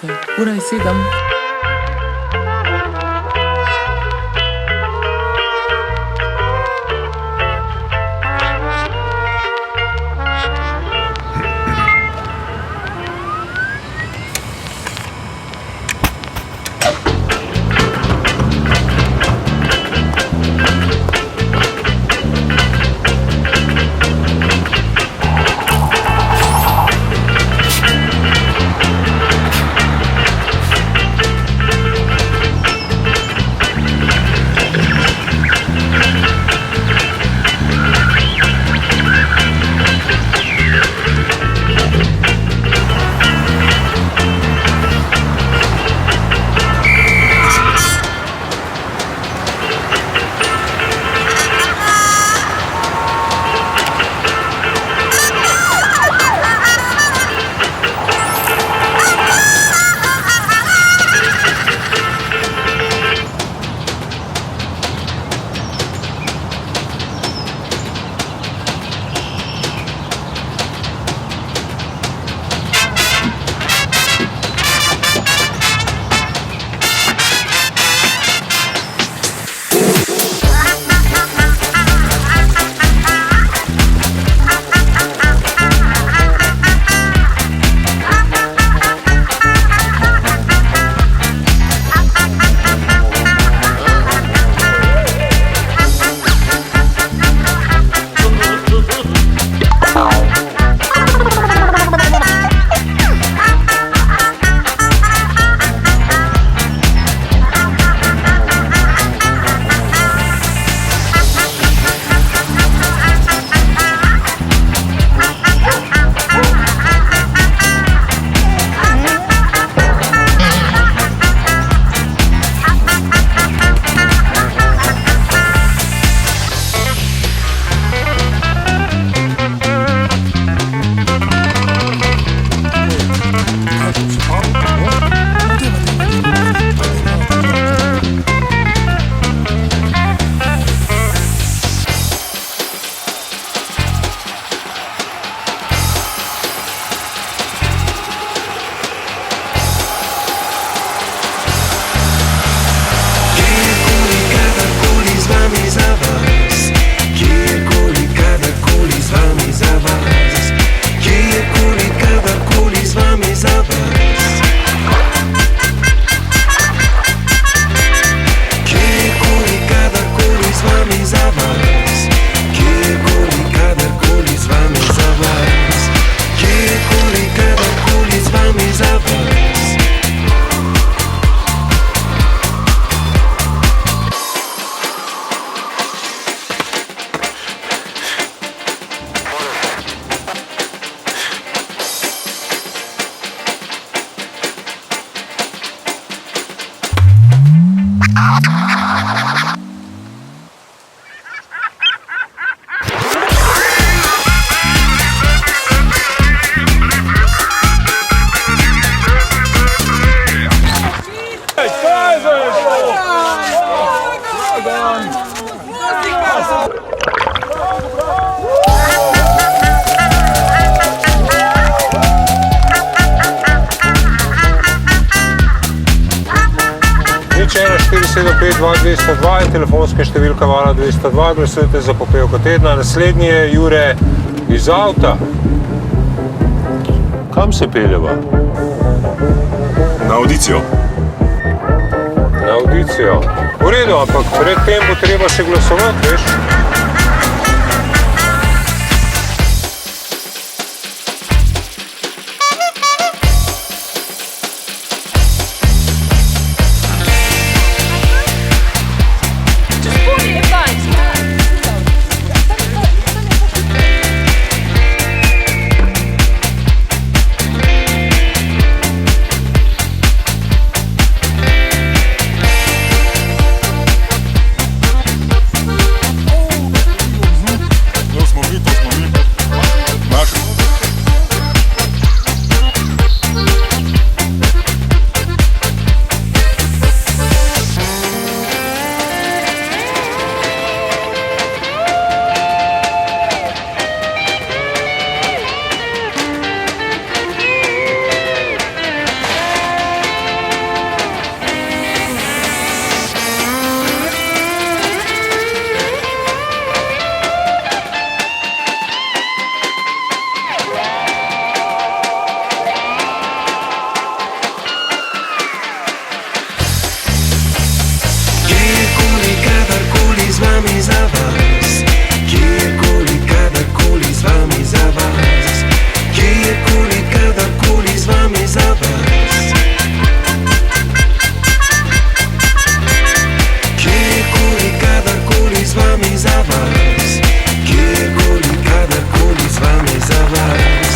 Slovenske. Ura je 7. Nič 1-475-2202 je telefonska številka Vala 202, glasujte za popevko tedna. Naslednji je Jure iz avta. Kam se peljeva? Na audicijo. Na audicijo. V redu, ampak pred tem bo treba še glasovati, veš? z wami za was. Kjerkoli, kadarkoli z vami za vas. Kjerkoli, kadarkoli z vami za vas. Kjerkoli, kadarkoli z vami za vas. Kjerkoli, kadarkoli z vami za vas.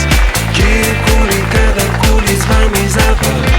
Kjerkoli, kadarkoli z vami za vas.